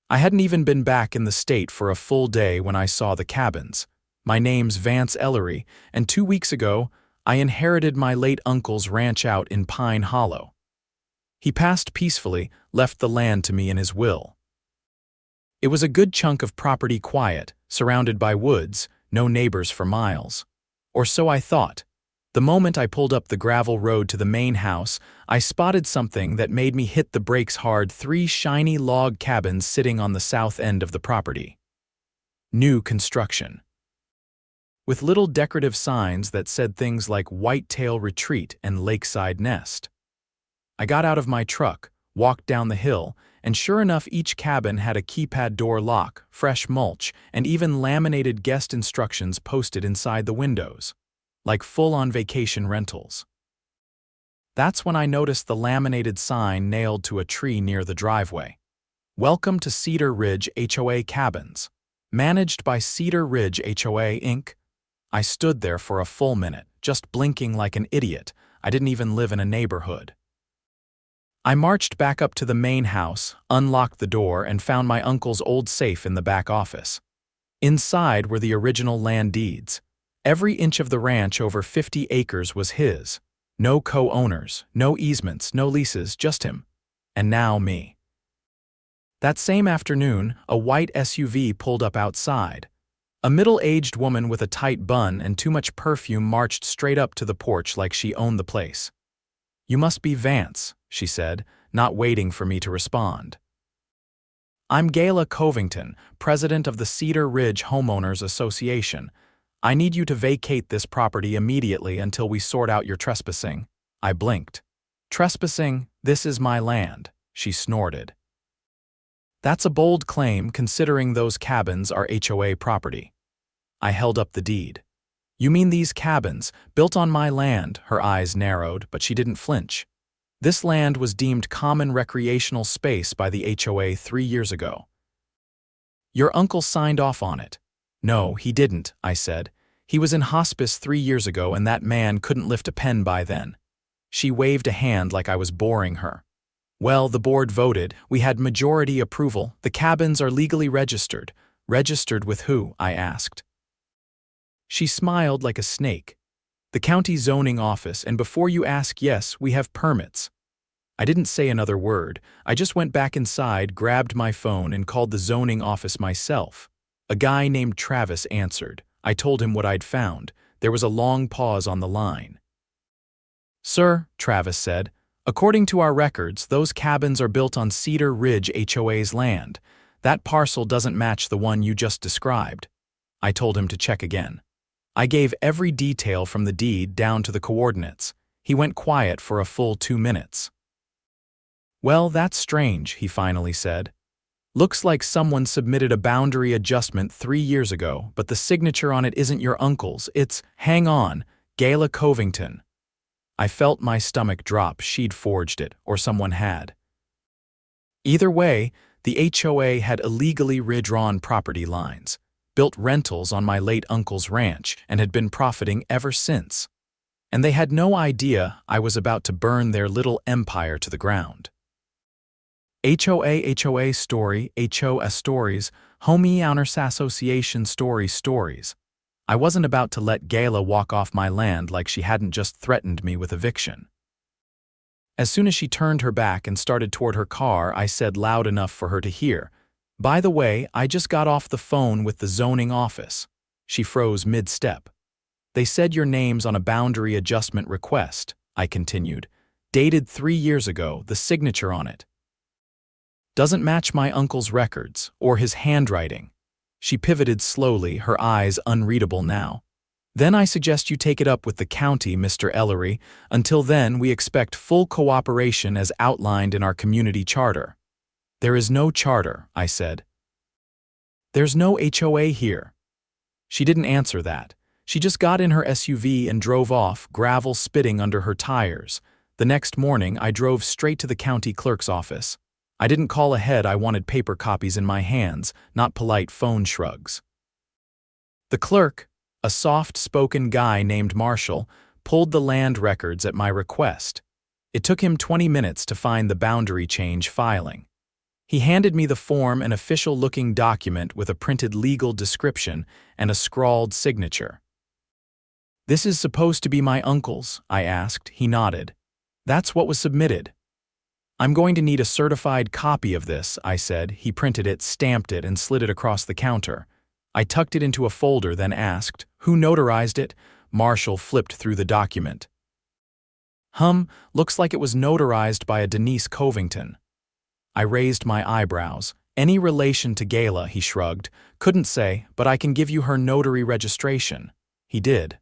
I hadn't even been back in the state for a full day when I saw the cabins. My name's Vance Ellory, and 2 weeks ago, I inherited my late uncle's ranch out in Pine Hollow. He passed peacefully, left the land to me in his will. It was a good chunk of property, quiet, surrounded by woods, no neighbors for miles. Or so I thought. The moment I pulled up the gravel road to the main house, I spotted something that made me hit the brakes hard: 3 shiny log cabins sitting on the south end of the property. New construction. With little decorative signs that said things like Whitetail Retreat and Lakeside Nest. I got out of my truck, walked down the hill, and sure enough, each cabin had a keypad door lock, fresh mulch, and even laminated guest instructions posted inside the windows, like full-on vacation rentals. That's when I noticed the laminated sign nailed to a tree near the driveway. Welcome to Cedar Ridge HOA Cabins. Managed by Cedar Ridge HOA, Inc. I stood there for a full minute, just blinking like an idiot. I didn't even live in a neighborhood. I marched back up to the main house, unlocked the door, and found my uncle's old safe in the back office. Inside were the original land deeds. Every inch of the ranch, over 50 acres, was his. No co-owners, no easements, no leases, just him. And now me. That same afternoon, a white SUV pulled up outside. A middle-aged woman with a tight bun and too much perfume marched straight up to the porch like she owned the place. "You must be Vance," she said, not waiting for me to respond. "I'm Gayla Covington, president of the Cedar Ridge Homeowners Association. I need you to vacate this property immediately until we sort out your trespassing." I blinked. "Trespassing? This is my land," she snorted. "That's a bold claim, considering those cabins are HOA property." I held up the deed. "You mean these cabins, built on my land?" Her eyes narrowed, but she didn't flinch. "This land was deemed common recreational space by the HOA 3 years ago. Your uncle signed off on it." "No, he didn't," I said. "He was in hospice 3 years ago, and that man couldn't lift a pen by then." She waved a hand like I was boring her. "Well, the board voted. We had majority approval. The cabins are legally registered." "Registered with who?" I asked. She smiled like a snake. "The county zoning office, and before you ask, yes, we have permits." I didn't say another word. I just went back inside, grabbed my phone, and called the zoning office myself. A guy named Travis answered. I told him what I'd found. There was a long pause on the line. "Sir," Travis said, "according to our records, those cabins are built on Cedar Ridge HOA's land. That parcel doesn't match the one you just described." I told him to check again. I gave every detail from the deed down to the coordinates. He went quiet for a full 2 minutes. "Well, that's strange," he finally said. "Looks like someone submitted a boundary adjustment 3 years ago, but the signature on it isn't your uncle's. It's, hang on, Gayla Covington." I felt my stomach drop. She'd forged it, or someone had. Either way, the HOA had illegally redrawn property lines, built rentals on my late uncle's ranch, and had been profiting ever since. And they had no idea I was about to burn their little empire to the ground. HOA story, HOA stories, Homeowners Association stories. I wasn't about to let Gayla walk off my land like she hadn't just threatened me with eviction. As soon as she turned her back and started toward her car, I said loud enough for her to hear, "By the way, I just got off the phone with the zoning office." She froze mid-step. "They said your name's on a boundary adjustment request," I continued. "Dated 3 years ago, the signature on it doesn't match my uncle's records, or his handwriting." She pivoted slowly, her eyes unreadable now. "Then I suggest you take it up with the county, Mr. Ellory. Until then, we expect full cooperation as outlined in our community charter." "There is no charter," I said. "There's no HOA here." She didn't answer that. She just got in her SUV and drove off, gravel spitting under her tires. The next morning, I drove straight to the county clerk's office. I didn't call ahead. I wanted paper copies in my hands, not polite phone shrugs. The clerk, a soft-spoken guy named Marshall, pulled the land records at my request. It took him 20 minutes to find the boundary change filing. He handed me the form, an official-looking document with a printed legal description and a scrawled signature. "This is supposed to be my uncle's?" I asked. He nodded. "That's what was submitted." "I'm going to need a certified copy of this," I said. He printed it, stamped it, and slid it across the counter. I tucked it into a folder, then asked, "Who notarized it?" Marshall flipped through the document. Looks like it was notarized by a Denise Covington." I raised my eyebrows. "Any relation to Gayla?" He shrugged. "Couldn't say, but I can give you her notary registration." He did.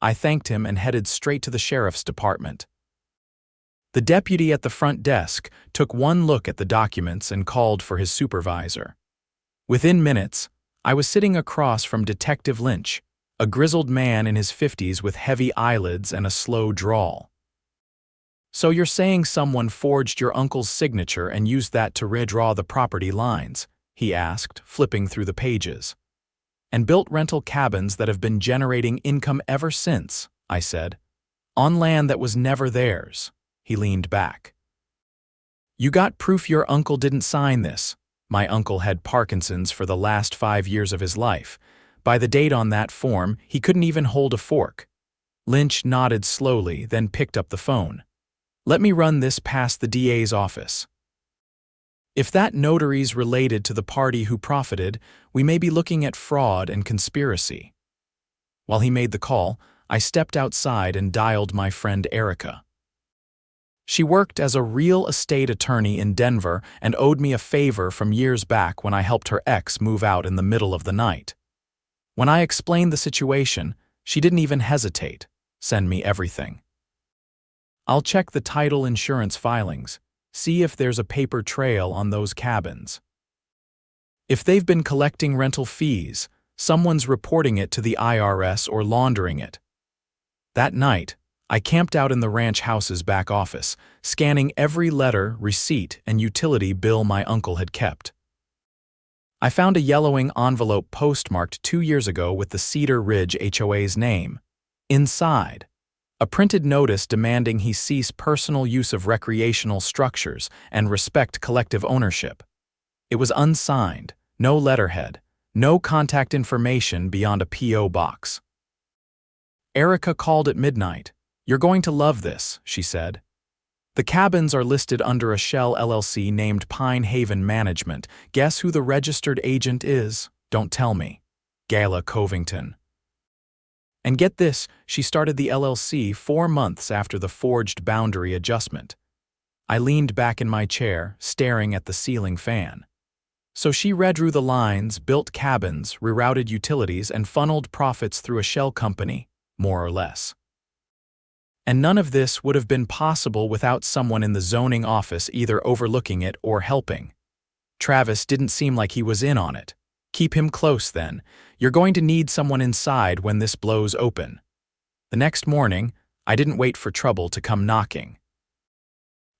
I thanked him and headed straight to the sheriff's department. The deputy at the front desk took one look at the documents and called for his supervisor. Within minutes, I was sitting across from Detective Lynch, a grizzled man in his 50s with heavy eyelids and a slow drawl. "So you're saying someone forged your uncle's signature and used that to redraw the property lines?" he asked, flipping through the pages. "And built rental cabins that have been generating income ever since," I said. "On land that was never theirs." He leaned back. "You got proof your uncle didn't sign this?" My uncle had Parkinson's for the last 5 years of his life. By the date on that form, he couldn't even hold a fork. Lynch nodded slowly, then picked up the phone. "Let me run this past the DA's office. If that notary's related to the party who profited, we may be looking at fraud and conspiracy." While he made the call, I stepped outside and dialed my friend Erica. She worked as a real estate attorney in Denver and owed me a favor from years back when I helped her ex move out in the middle of the night. When I explained the situation, she didn't even hesitate. "Send me everything. I'll check the title insurance filings, see if there's a paper trail on those cabins. If they've been collecting rental fees, someone's reporting it to the IRS or laundering it." That night, I camped out in the ranch house's back office, scanning every letter, receipt, and utility bill my uncle had kept. I found a yellowing envelope postmarked 2 years ago with the Cedar Ridge HOA's name. Inside, a printed notice demanding he cease personal use of recreational structures and respect collective ownership. It was unsigned, no letterhead, no contact information beyond a P.O. box. Erica called at midnight. "You're going to love this," she said. "The cabins are listed under a shell LLC named Pine Haven Management. Guess who the registered agent is? Don't tell me. Gayla Covington. And get this, she started the LLC 4 months after the forged boundary adjustment." I leaned back in my chair, staring at the ceiling fan. "So she redrew the lines, built cabins, rerouted utilities, and funneled profits through a shell company, more or less. And none of this would have been possible without someone in the zoning office either overlooking it or helping. Travis didn't seem like he was in on it. Keep him close, then. You're going to need someone inside when this blows open." The next morning, I didn't wait for trouble to come knocking.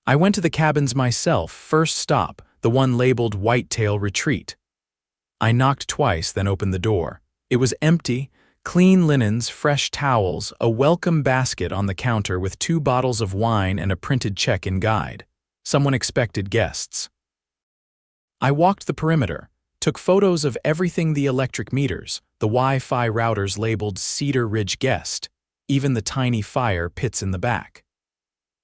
I went to the cabins myself, first stop, the one labeled Whitetail Retreat. I knocked twice, then opened the door. It was empty, clean linens, fresh towels, a welcome basket on the counter with 2 bottles of wine and a printed check-in guide. Someone expected guests. I walked the perimeter, took photos of everything: the electric meters, the Wi-Fi routers labeled Cedar Ridge Guest, even the tiny fire pits in the back.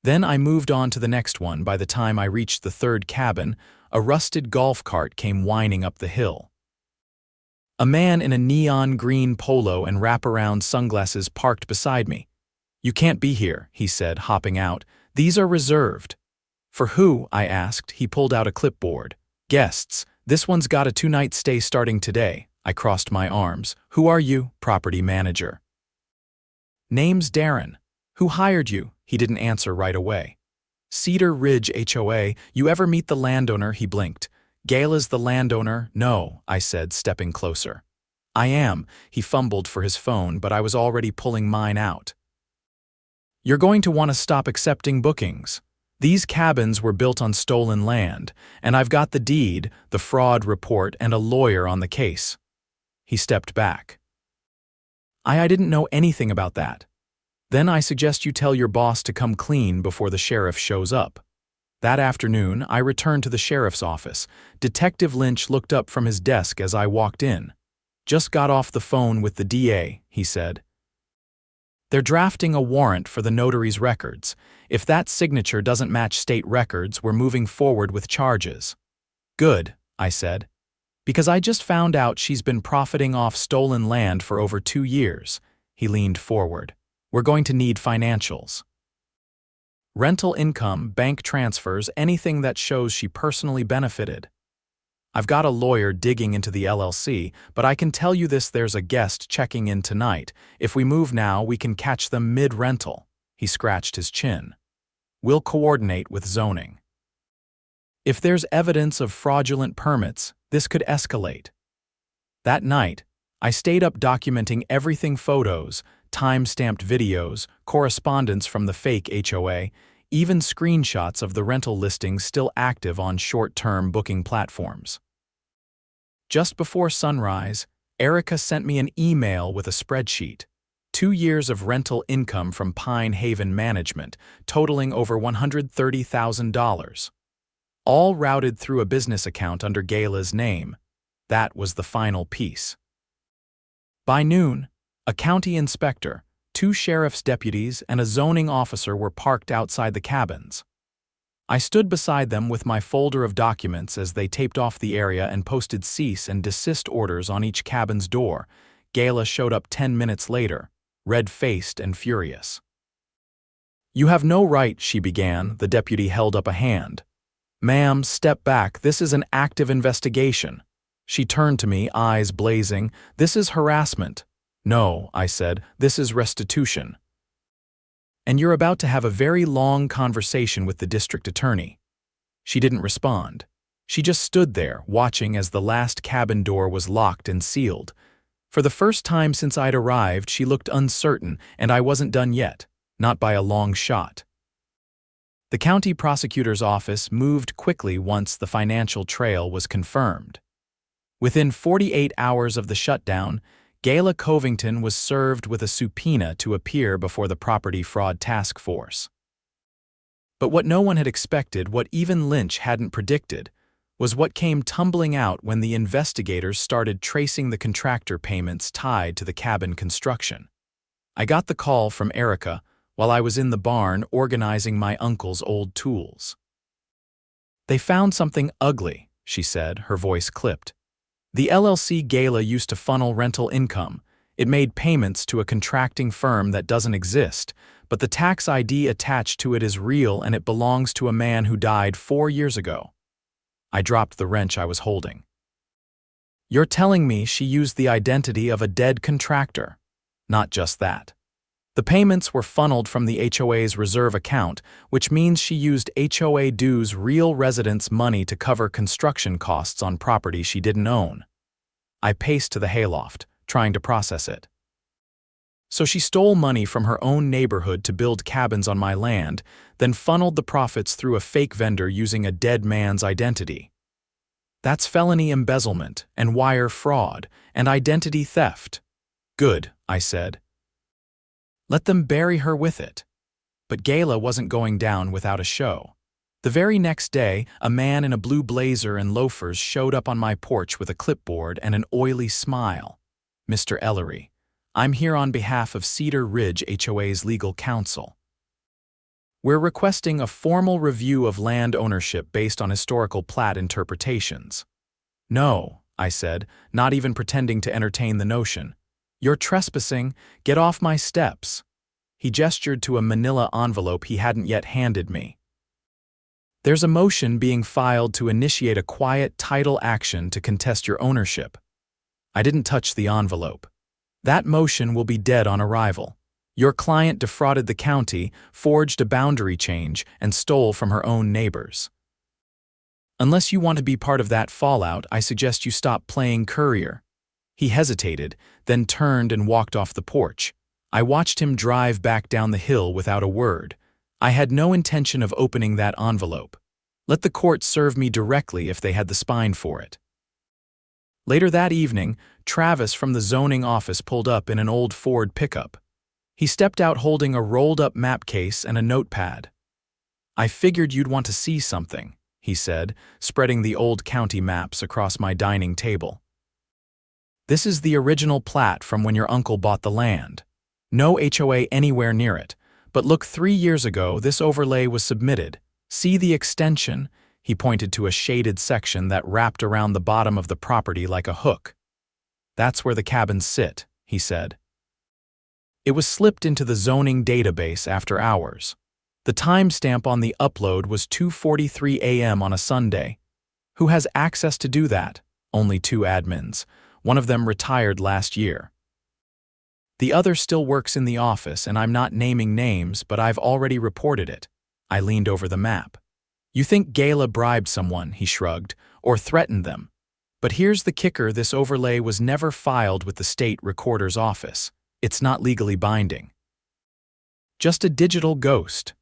Then I moved on to the next one. By the time I reached the 3rd cabin, a rusted golf cart came whining up the hill. A man in a neon green polo and wraparound sunglasses parked beside me. "You can't be here," he said, hopping out. "These are reserved." "For who?" I asked. He pulled out a clipboard. "Guests. This one's got a 2-night stay starting today." I crossed my arms. "Who are you?" "Property manager." "Name's Darren." "Who hired you?" He didn't answer right away. "Cedar Ridge HOA. You ever meet the landowner?" He blinked. "Gayla's the landowner?" "No," I said, stepping closer. "I am." He fumbled for his phone, but I was already pulling mine out. "You're going to want to stop accepting bookings. These cabins were built on stolen land, and I've got the deed, the fraud report, and a lawyer on the case." He stepped back. I didn't know anything about that." "Then I suggest you tell your boss to come clean before the sheriff shows up." That afternoon, I returned to the sheriff's office. Detective Lynch looked up from his desk as I walked in. "Just got off the phone with the DA," he said. "They're drafting a warrant for the notary's records. If that signature doesn't match state records, we're moving forward with charges." "Good," I said, "because I just found out she's been profiting off stolen land for over 2 years." He leaned forward. "We're going to need financials. Rental income, bank transfers, anything that shows she personally benefited. I've got a lawyer digging into the LLC, but I can tell you this: there's a guest checking in tonight. If we move now, we can catch them mid-rental." He scratched his chin. "We'll coordinate with zoning. If there's evidence of fraudulent permits, this could escalate." That night, I stayed up documenting everything: photos, time-stamped videos, correspondence from the fake HOA, even screenshots of the rental listings still active on short-term booking platforms. Just before sunrise, Erica sent me an email with a spreadsheet. 2 years of rental income from Pine Haven Management, totaling over $130,000. All routed through a business account under Gayla's name. That was the final piece. By noon, a county inspector, 2 sheriff's deputies, and a zoning officer were parked outside the cabins. I stood beside them with my folder of documents as they taped off the area and posted cease and desist orders on each cabin's door. Gayla showed up 10 minutes later, red-faced and furious. "You have no right," she began. The deputy held up a hand. "Ma'am, step back. This is an active investigation." She turned to me, eyes blazing. "This is harassment." "No," I said, "this is restitution. And you're about to have a very long conversation with the district attorney." She didn't respond. She just stood there, watching as the last cabin door was locked and sealed. For the first time since I'd arrived, she looked uncertain, and I wasn't done yet, not by a long shot. The county prosecutor's office moved quickly once the financial trail was confirmed. Within 48 hours of the shutdown, Gayla Covington was served with a subpoena to appear before the Property Fraud Task Force. But what no one had expected, what even Lynch hadn't predicted, was what came tumbling out when the investigators started tracing the contractor payments tied to the cabin construction. I got the call from Erica while I was in the barn organizing my uncle's old tools. "They found something ugly," she said, her voice clipped. "The LLC Gayla used to funnel rental income. It made payments to a contracting firm that doesn't exist, but the tax ID attached to it is real and it belongs to a man who died 4 years ago." I dropped the wrench I was holding. "You're telling me she used the identity of a dead contractor?" "Not just that. The payments were funneled from the HOA's reserve account, which means she used HOA dues, real residents' money, to cover construction costs on property she didn't own." I paced to the hayloft, trying to process it. "So she stole money from her own neighborhood to build cabins on my land, then funneled the profits through a fake vendor using a dead man's identity. That's felony embezzlement and wire fraud and identity theft." "Good," I said. "Let them bury her with it." But Gayla wasn't going down without a show. The very next day, a man in a blue blazer and loafers showed up on my porch with a clipboard and an oily smile. "Mr. Ellory, I'm here on behalf of Cedar Ridge HOA's legal counsel. We're requesting a formal review of land ownership based on historical plat interpretations." "No," I said, not even pretending to entertain the notion. "You're trespassing. Get off my steps." He gestured to a manila envelope he hadn't yet handed me. "There's a motion being filed to initiate a quiet title action to contest your ownership." I didn't touch the envelope. "That motion will be dead on arrival. Your client defrauded the county, forged a boundary change, and stole from her own neighbors. Unless you want to be part of that fallout, I suggest you stop playing courier." He hesitated, then turned and walked off the porch. I watched him drive back down the hill without a word. I had no intention of opening that envelope. Let the court serve me directly if they had the spine for it. Later that evening, Travis from the zoning office pulled up in an old Ford pickup. He stepped out holding a rolled-up map case and a notepad. "I figured you'd want to see something," he said, spreading the old county maps across my dining table. "This is the original plat from when your uncle bought the land. No HOA anywhere near it, but look, 3 years ago this overlay was submitted. See the extension?" He pointed to a shaded section that wrapped around the bottom of the property like a hook. "That's where the cabins sit," he said. It was slipped into the zoning database after hours. The timestamp on the upload was 2:43 a.m. on a Sunday. Who has access to do that? Only 2 admins. One of them retired last year. The other still works in the office, and I'm not naming names, but I've already reported it. I leaned over the map. "You think Gala bribed someone," he shrugged, "or threatened them. But here's the kicker: this overlay was never filed with the state recorder's office. It's not legally binding. Just a digital ghost.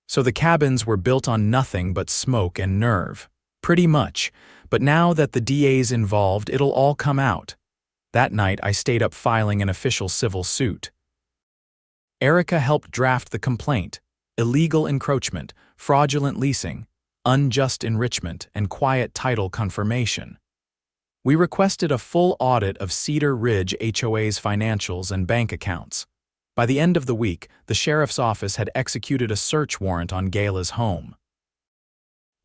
So the cabins were built on nothing but smoke and nerve. Pretty much. But now that the DA's involved, it'll all come out." That night, I stayed up filing an official civil suit. Erica helped draft the complaint: illegal encroachment, fraudulent leasing, unjust enrichment, and quiet title confirmation. We requested a full audit of Cedar Ridge HOA's financials and bank accounts. By the end of the week, the sheriff's office had executed a search warrant on Gala's home.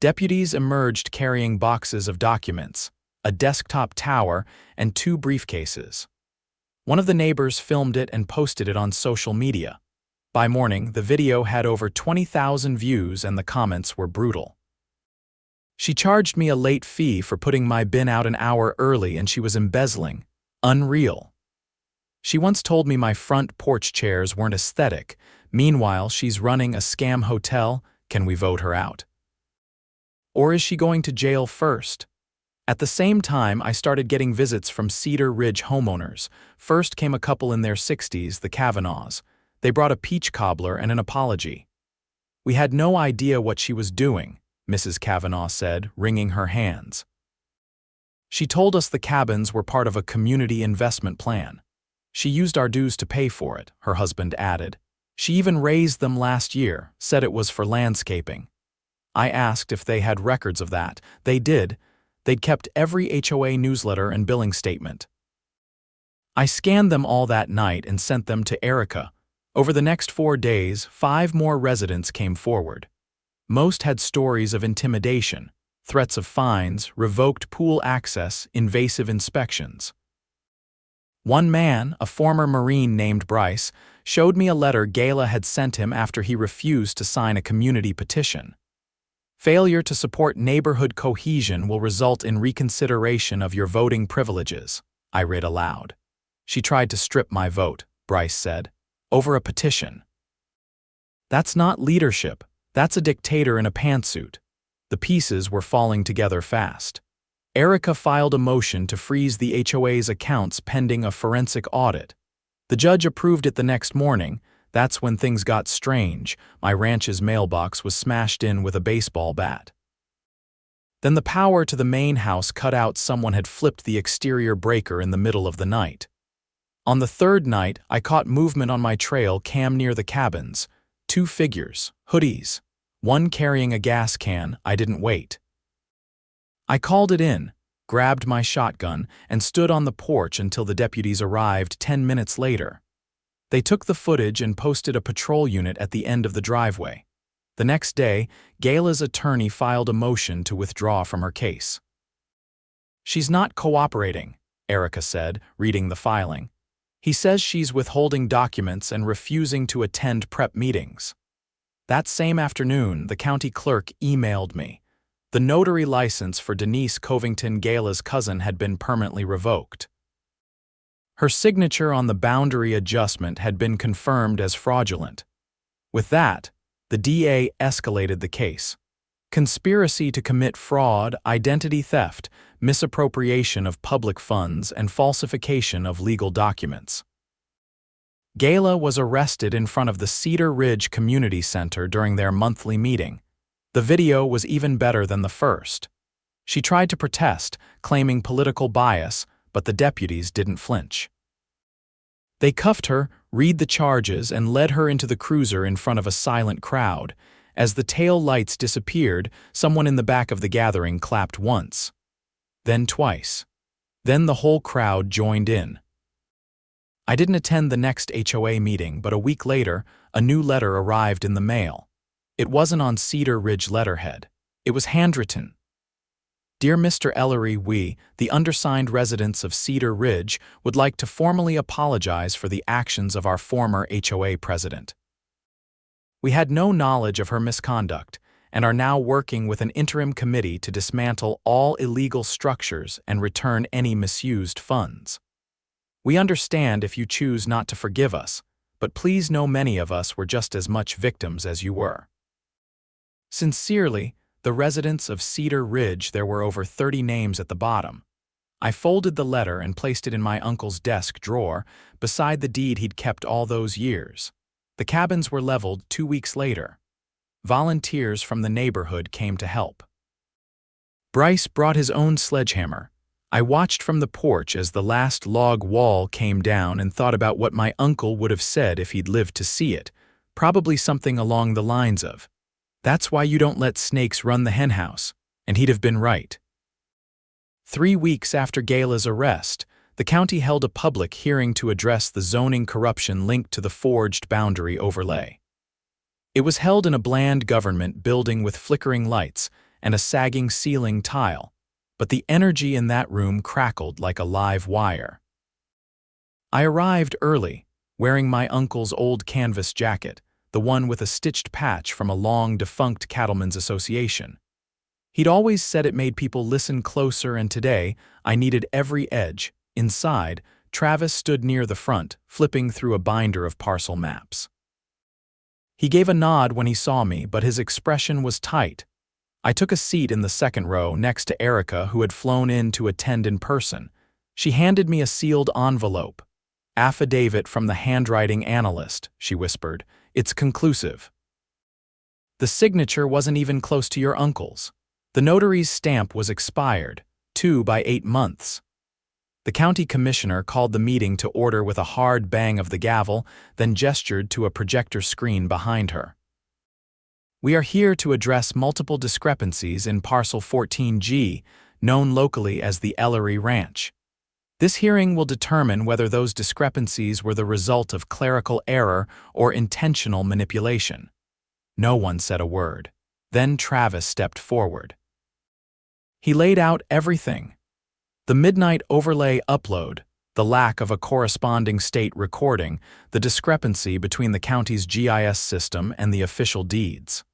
Deputies emerged carrying boxes of documents, a desktop tower, and 2 briefcases. One of the neighbors filmed it and posted it on social media. By morning, the video had over 20,000 views and the comments were brutal. "She charged me a late fee for putting my bin out an hour early and she was embezzling. Unreal. She once told me my front porch chairs weren't aesthetic. Meanwhile, she's running a scam hotel. Can we vote her out? Or is she going to jail first?" At the same time, I started getting visits from Cedar Ridge homeowners. First came a couple in their 60s, the Kavanaughs. They brought a peach cobbler and an apology. "We had no idea what she was doing," Mrs. Kavanaugh said, wringing her hands. "She told us the cabins were part of a community investment plan. She used our dues to pay for it," her husband added. "She even raised them last year, said it was for landscaping." I asked if they had records of that. They did. They'd kept every HOA newsletter and billing statement. I scanned them all that night and sent them to Erica. Over the next 4 days, 5 more residents came forward. Most had stories of intimidation, threats of fines, revoked pool access, invasive inspections. One man, a former Marine named Bryce, showed me a letter Gala had sent him after he refused to sign a community petition. "Failure to support neighborhood cohesion will result in reconsideration of your voting privileges," I read aloud. "She tried to strip my vote," Bryce said, "over a petition." That's not leadership. That's a dictator in a pantsuit. The pieces were falling together fast. Erica filed a motion to freeze the HOA's accounts pending a forensic audit. The judge approved it the next morning. That's when things got strange. My ranch's mailbox was smashed in with a baseball bat. Then the power to the main house cut out. Someone had flipped the exterior breaker in the middle of the night. On the 3rd night, I caught movement on my trail cam near the cabins. 2 figures, hoodies, one carrying a gas can. I didn't wait. I called it in, grabbed my shotgun, and stood on the porch until the deputies arrived 10 minutes later. They took the footage and posted a patrol unit at the end of the driveway. The next day, Gala's attorney filed a motion to withdraw from her case. "She's not cooperating," Erica said, reading the filing. "He says she's withholding documents and refusing to attend prep meetings." That same afternoon, the county clerk emailed me. The notary license for Denise Covington, Gala's cousin, had been permanently revoked. Her signature on the boundary adjustment had been confirmed as fraudulent. With that, the DA escalated the case. Conspiracy to commit fraud, identity theft, misappropriation of public funds, and falsification of legal documents. Gala was arrested in front of the Cedar Ridge Community Center during their monthly meeting. The video was even better than the first. She tried to protest, claiming political bias, but the deputies didn't flinch. They cuffed her, read the charges, and led her into the cruiser in front of a silent crowd. As the tail lights disappeared, someone in the back of the gathering clapped once, then twice. Then the whole crowd joined in. I didn't attend the next HOA meeting, but a week later, a new letter arrived in the mail. It wasn't on Cedar Ridge letterhead. It was handwritten. Dear Mr. Ellory, we, the undersigned residents of Cedar Ridge, would like to formally apologize for the actions of our former HOA president. We had no knowledge of her misconduct and are now working with an interim committee to dismantle all illegal structures and return any misused funds. We understand if you choose not to forgive us, but please know many of us were just as much victims as you were. Sincerely, the residents of Cedar Ridge. There were over 30 names at the bottom. I folded the letter and placed it in my uncle's desk drawer, beside the deed he'd kept all those years. The cabins were leveled 2 weeks later. Volunteers from the neighborhood came to help. Bryce brought his own sledgehammer. I watched from the porch as the last log wall came down and thought about what my uncle would have said if he'd lived to see it, probably something along the lines of, "That's why you don't let snakes run the henhouse," and he'd have been right. 3 weeks after Gala's arrest, the county held a public hearing to address the zoning corruption linked to the forged boundary overlay. It was held in a bland government building with flickering lights and a sagging ceiling tile, but the energy in that room crackled like a live wire. I arrived early, wearing my uncle's old canvas jacket, the one with a stitched patch from a long-defunct cattlemen's association. He'd always said it made people listen closer, and today I needed every edge. Inside, Travis stood near the front, flipping through a binder of parcel maps. He gave a nod when he saw me, but his expression was tight. I took a seat in the second row next to Erica, who had flown in to attend in person. She handed me a sealed envelope. "Affidavit from the handwriting analyst," she whispered. "It's conclusive." The signature wasn't even close to your uncle's. The notary's stamp was expired, 2 by 8 months. The county commissioner called the meeting to order with a hard bang of the gavel, then gestured to a projector screen behind her. "We are here to address multiple discrepancies in Parcel 14G, known locally as the Ellory Ranch. This hearing will determine whether those discrepancies were the result of clerical error or intentional manipulation." No one said a word. Then Travis stepped forward. He laid out everything. The midnight overlay upload, the lack of a corresponding state recording, the discrepancy between the county's GIS system and the official deeds.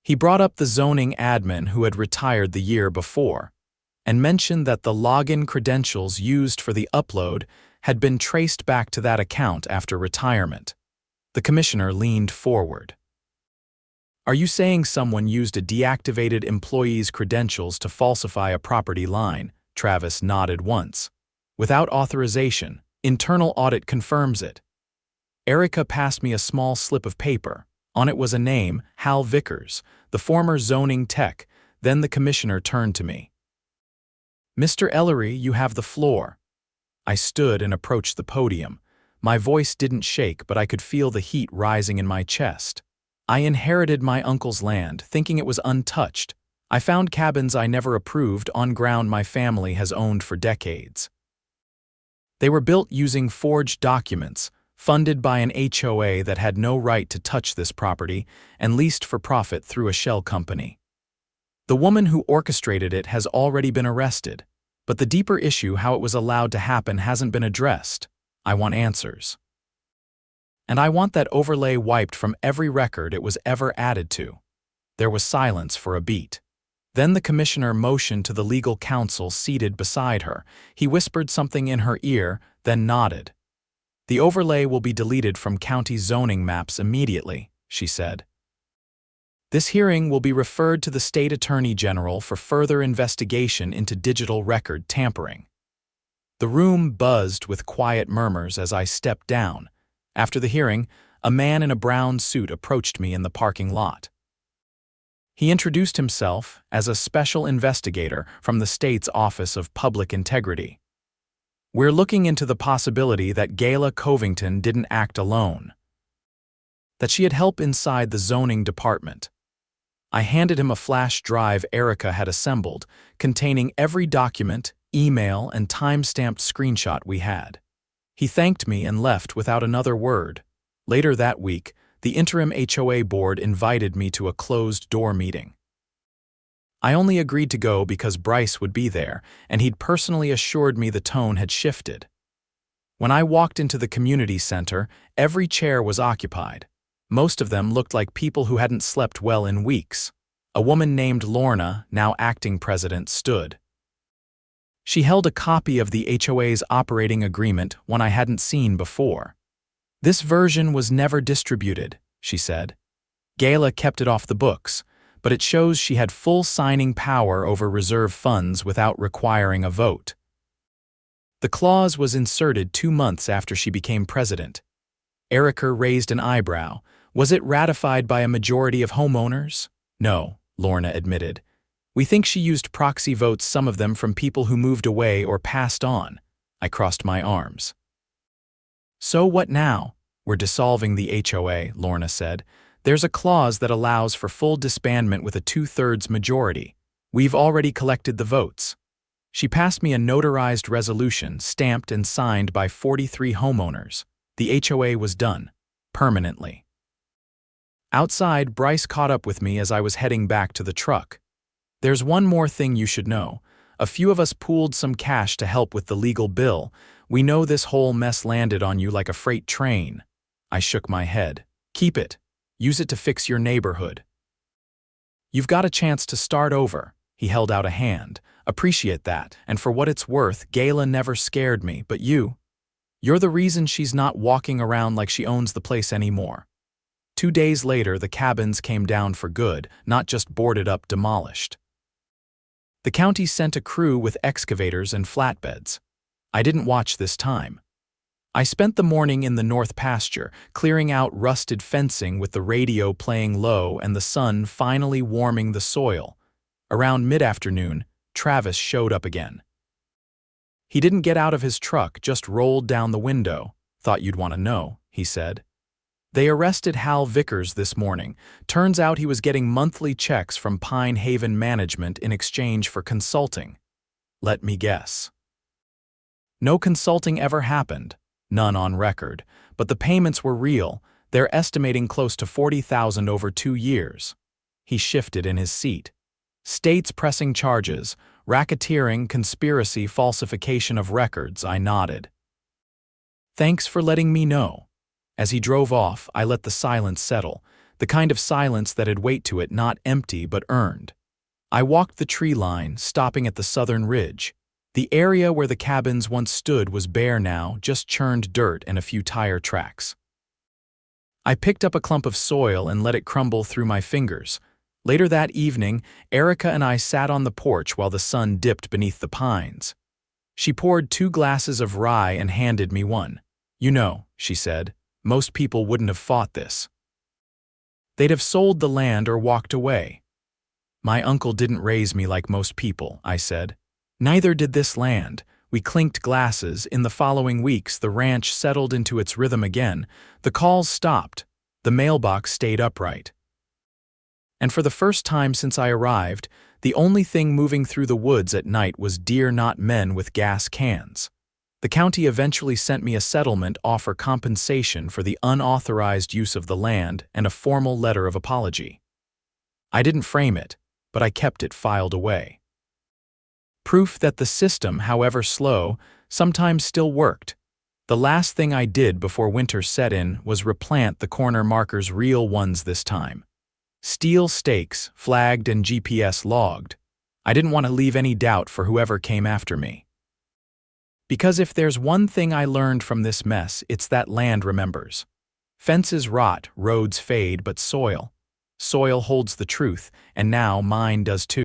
He brought up the zoning admin who had retired the year before, and mentioned that the login credentials used for the upload had been traced back to that account after retirement. The commissioner leaned forward. "Are you saying someone used a deactivated employee's credentials to falsify a property line?" Travis nodded once. "Without authorization. Internal audit confirms it." Erica passed me a small slip of paper. On it was a name, Hal Vickers, the former zoning tech. Then the commissioner turned to me. "Mr. Ellory, you have the floor." I stood and approached the podium. My voice didn't shake, but I could feel the heat rising in my chest. I inherited my uncle's land, thinking it was untouched. I found cabins I never approved on ground my family has owned for decades. They were built using forged documents, funded by an HOA that had no right to touch this property, and leased for profit through a shell company. The woman who orchestrated it has already been arrested, but the deeper issue, how it was allowed to happen, hasn't been addressed. I want answers. And I want that overlay wiped from every record it was ever added to. There was silence for a beat. Then the commissioner motioned to the legal counsel seated beside her. He whispered something in her ear, then nodded. "The overlay will be deleted from county zoning maps immediately," she said. "This hearing will be referred to the state attorney general for further investigation into digital record tampering." The room buzzed with quiet murmurs as I stepped down. After the hearing, a man in a brown suit approached me in the parking lot. He introduced himself as a special investigator from the state's Office of Public Integrity. "We're looking into the possibility that Gala Covington didn't act alone." that she had help inside the zoning department. I handed him a flash drive Erica had assembled, containing every document, email, and time-stamped screenshot we had. He thanked me and left without another word. Later that week, the interim HOA board invited me to a closed-door meeting. I only agreed to go because Bryce would be there, and he'd personally assured me the tone had shifted. When I walked into the community center, every chair was occupied. Most of them looked like people who hadn't slept well in weeks. A woman named Lorna, now acting president, stood. She held a copy of the HOA's operating agreement, one I hadn't seen before. "This version was never distributed," she said. "Gayla kept it off the books, but it shows she had full signing power over reserve funds without requiring a vote." The clause was inserted 2 months after she became president. Erica raised an eyebrow. "Was it ratified by a majority of homeowners?" "No," Lorna admitted. "We think she used proxy votes, some of them from people who moved away or passed on." I crossed my arms. "So what now?" "We're dissolving the HOA," Lorna said. "There's a clause that allows for full disbandment with a 2/3 majority. We've already collected the votes." She passed me a notarized resolution, stamped and signed by 43 homeowners. The HOA was done, permanently. Outside, Bryce caught up with me as I was heading back to the truck. "There's one more thing you should know. A few of us pooled some cash to help with the legal bill. We know this whole mess landed on you like a freight train." I shook my head. "Keep it. Use it to fix your neighborhood. You've got a chance to start over." He held out a hand. "Appreciate that, and for what it's worth, Gayla never scared me, but you're the reason she's not walking around like she owns the place anymore." 2 days later, the cabins came down for good, not just boarded up, demolished. The county sent a crew with excavators and flatbeds. I didn't watch this time. I spent the morning in the north pasture, clearing out rusted fencing with the radio playing low and the sun finally warming the soil. Around mid-afternoon, Travis showed up again. He didn't get out of his truck, just rolled down the window. "Thought you'd want to know," he said. "They arrested Hal Vickers this morning. Turns out he was getting monthly checks from Pine Haven Management in exchange for consulting." "Let me guess." "No consulting ever happened. None on record. But the payments were real. They're estimating close to $40,000 over 2 years. He shifted in his seat. "States pressing charges. Racketeering, conspiracy, falsification of records," I nodded. "Thanks for letting me know." As he drove off, I let the silence settle, the kind of silence that had weight to it, not empty but earned. I walked the tree line, stopping at the southern ridge. The area where the cabins once stood was bare now, just churned dirt and a few tire tracks. I picked up a clump of soil and let it crumble through my fingers. Later that evening, Erica and I sat on the porch while the sun dipped beneath the pines. She poured 2 glasses of rye and handed me one. "You know," she said, "most people wouldn't have fought this. They'd have sold the land or walked away." "My uncle didn't raise me like most people," I said. "Neither did this land." We clinked glasses. In the following weeks, the ranch settled into its rhythm again. The calls stopped. The mailbox stayed upright. And for the first time since I arrived, the only thing moving through the woods at night was deer, not men with gas cans. The county eventually sent me a settlement offer, compensation for the unauthorized use of the land, and a formal letter of apology. I didn't frame it, but I kept it filed away. Proof that the system, however slow, sometimes still worked. The last thing I did before winter set in was replant the corner markers, real ones this time. Steel stakes, flagged and GPS logged. I didn't want to leave any doubt for whoever came after me. Because if there's one thing I learned from this mess, it's that land remembers. Fences rot, roads fade, but soil holds the truth, and now mine does too.